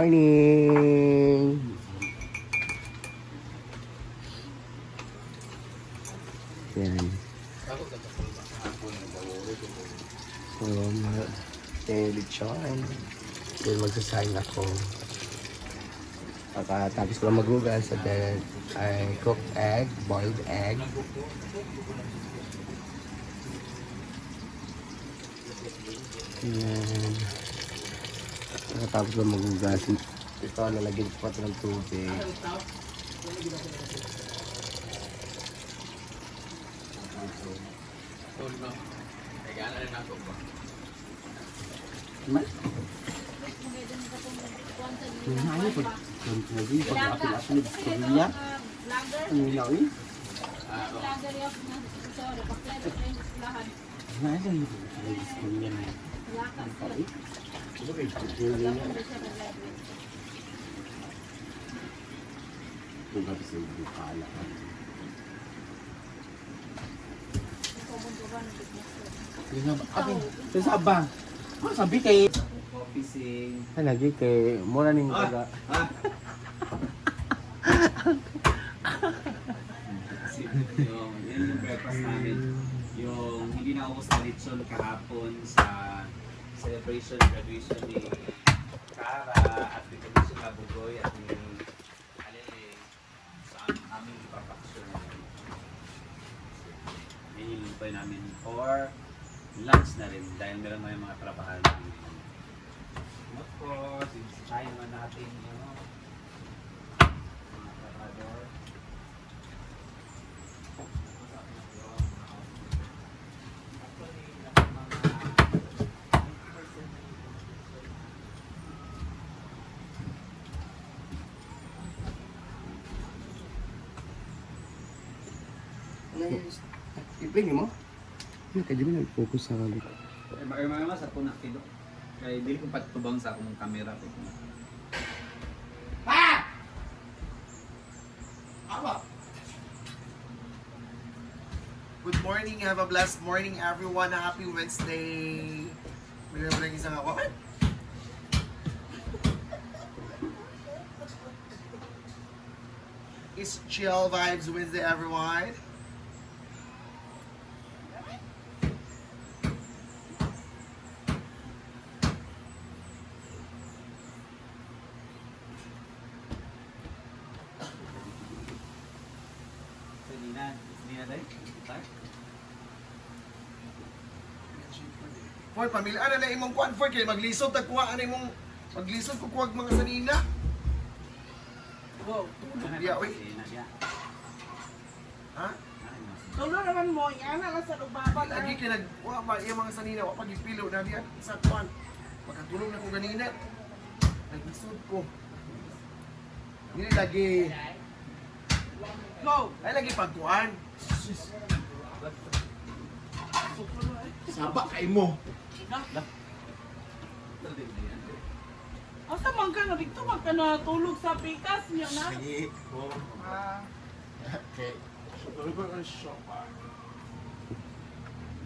morning! Yan. So, lechon. Then magsasaing ako. Tapos ko lang magugas at then I cooked egg, boiled egg. Yan. Tapos ko magugas. Ito, lalagyan ko pa ito ng tubig. Mas? Ano po? Lagi pag-apil-apil ng Korea. Ano yun ako yun? Ano yun? Korea na yun. Kung kapis yung bukala ka. Ito sa ba? Sabi kay officing. Lagi kay mura ning taga. Yung breakfast namin, yung hindi na ako sa lechon kahapon sa celebration graduation ni Cara at ni Commissioner Bugoy at ni Alele sa aming ipapaksyon. Yan yung lupay namin for lunch na rin dahil meron may mga trabahan namin. Of course, tayo naman natin yung mga trabador. Ipin mo? Kaya di nag-focus sa kamera. Mga sa punak kilo. Kaya hindi ko patubang sa akong kamera ko. Good morning, have a blessed morning everyone. A happy Wednesday. Mayroon lang isang ako. It's Chill Vibes Wednesday everyone. For pamilya, ano na imong kuan for kay maglisod tagkuha ano imong maglisod ko kuwag mga sanina. Wow. Yeah, wait. Ha? Tulo naman mo, yan na sa lubaba na. Lagi kay nagwa ba iya mga sanina wa pagipilo na diyan sa kuan. Pagkatulog na ko ganina. Naglisod ko. Dili lagi. Go! Ay lagi pagkuan. Saba kay mo. Asa man ka nga dito magka natulog sa pikas niya na? Sige. Okay. Tulog ko ang shock.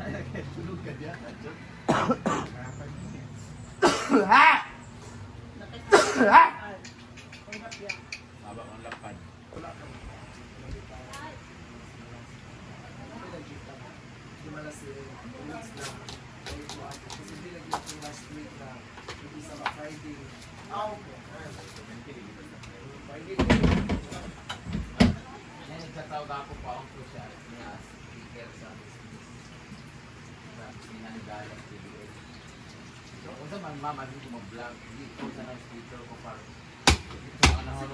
Ay, tulog ka diyan. Ha! Ha! Sabak ang lapad. Nagkatawag ako pa ang siya niya speaker sa pinanggalang PBA. So, kung sa man mama, hindi ko mag-vlog, hindi ko sa speaker ko para ito ang naharap.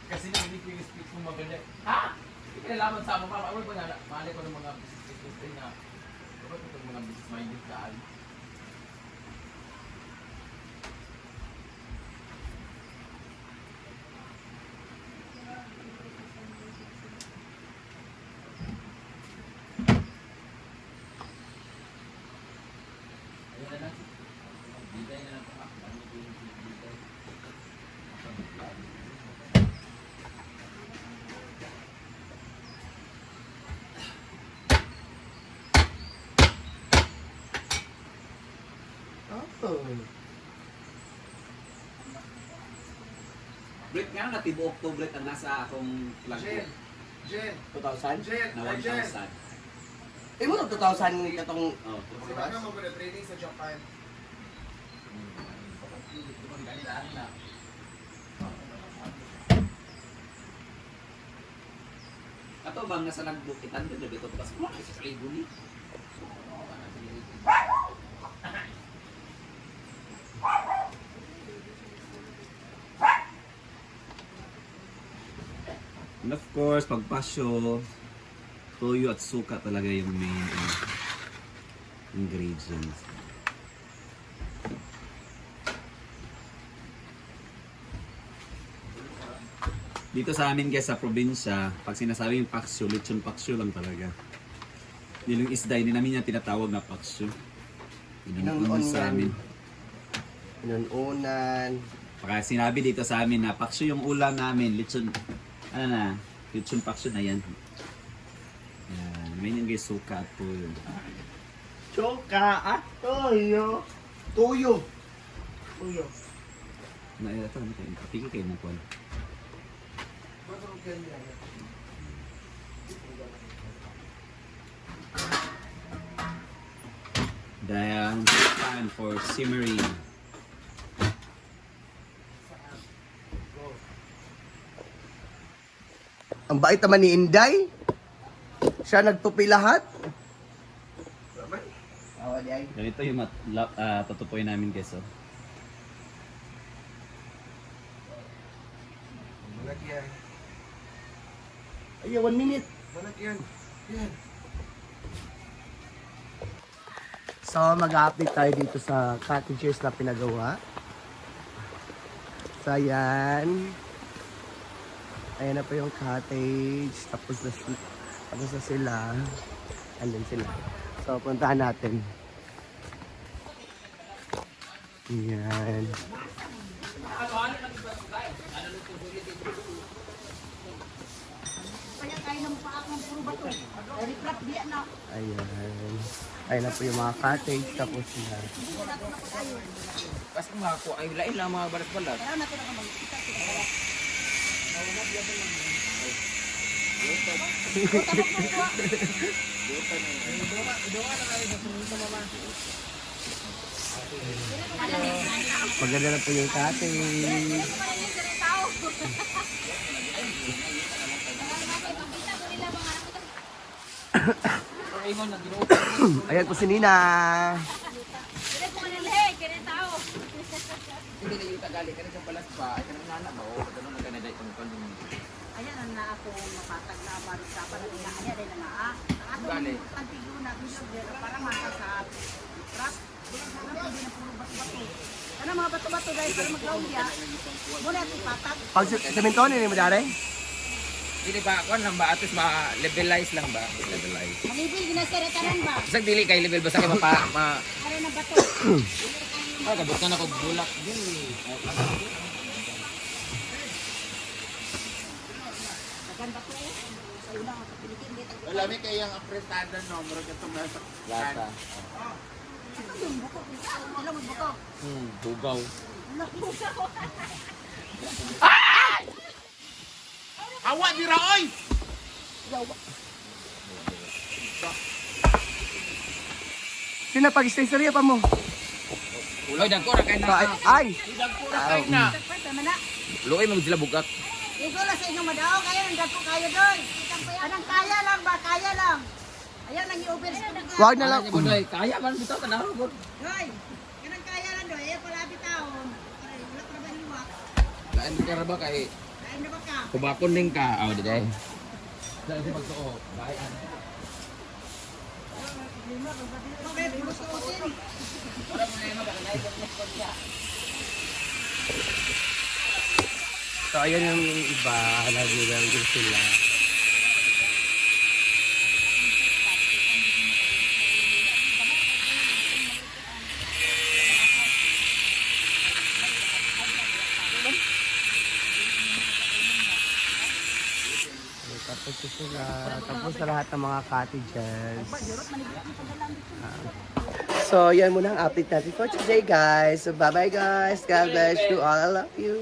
Kasi hindi ko yung speech mo maganda. Ha? Hindi ka nalaman sa mga awal ba na mali ko ng mga business na dapat itong mga business minded ka ay. Ayun na lang. Bigay na lang pa. Ano yung bigay? Break nga na, tibuok to break ang nasa akong plug Jen, Jen, 2,000? Jen, na ay Jen. 1,000. Eh mo 2,000 katong Oh, Si Baka mo ba training sa Japan? ato bang nasa nagbukitan din dito kasi mo isa sa libo ni. And of course, pagpasyo, toyo at suka talaga yung main ingredients. Dito sa amin guys sa probinsya, pag sinasabing paksyo, lechon paksyo lang talaga. Yung isda, hindi namin yung tinatawag na paksyo. Inununan Sa amin. Inununan. Pagka sinabi dito sa amin na paksyo yung ulam namin, lechon, ano na, lechon paksyo na yan. Yan, may yung guys suka at toyo. Choka at toyo. Toyo. Toyo. Na, ito, ano kayo, kapigil kayo ng kwan. Then, time for simmering. Ang bait naman ni Inday. Siya nagtupi lahat. Awa di ay. Ganito yung tutupuin namin guys. Oh. Manak yan. Ay, 1 minute. Manak yan. Yan. So, mag-update tayo dito sa cottages na pinagawa. So, ayan. Ayan na po yung cottage. Tapos na sila. Andun sila. So, puntahan natin. Ayan. Ayan. Ayan na po yung mga cottage. Tapos na. Kasi mga ko ay lain lang mga balat-balat. Maganda na po yung cottage. Ayan po si Nina. Hindi na yung tagali ka rin sa balas pa. Ay kanang nana ba? O ganun na kanada itong kandung. Ayan ang na ako mapatag na barut sa panag na ayan din na ang ato Gali. ang tigo na gusto para masa sa trap ano pwede na puro bato-bato ano mga bato-bato guys para mag-ground ya muna at ipatag Pag semento ni mo dare? Hindi ba ako lang ba? Atos ma-levelize lang ba? Levelize. manibil ginasira tanan ba Isang dili kay level basta kay ma... ano na bato Ah, kabot ka na ko bulak. Dili. akan bato sa una ang kapilitin dito Lami kay yung apretada no, murag itong nasa lata. yung buko ano mo buko Bugaw. Awa di ra oy. Sino pag-istorya pa mo? Uloy dagko ra kay na. Ay! Dagko ra kay na. pwede man na Luoy mo sila bugat. ito lang sa inyong madao kayo nandang ko kayo doy anong kaya lang ba kaya lang ayan ang i-over Wag na lang. Uloy, kaya man bitaw tanaw gud. Hoy, kanang kaya lang doy, eh pala bitaon. Ay, wala pa ba hiwa? Lain ka ra ba kay Kain na ba ka? kubakon ning ka. Aw di day. Dahil sa pagtuo, bahay an. Okay, pulos ko usin. So, ayan yung iba. Nag-ilang din sila. Ito sila. Tapos sa lahat ng mga cottages. So, yan muna ang update natin for today, guys. So, bye-bye, guys. God bless you all. I love you.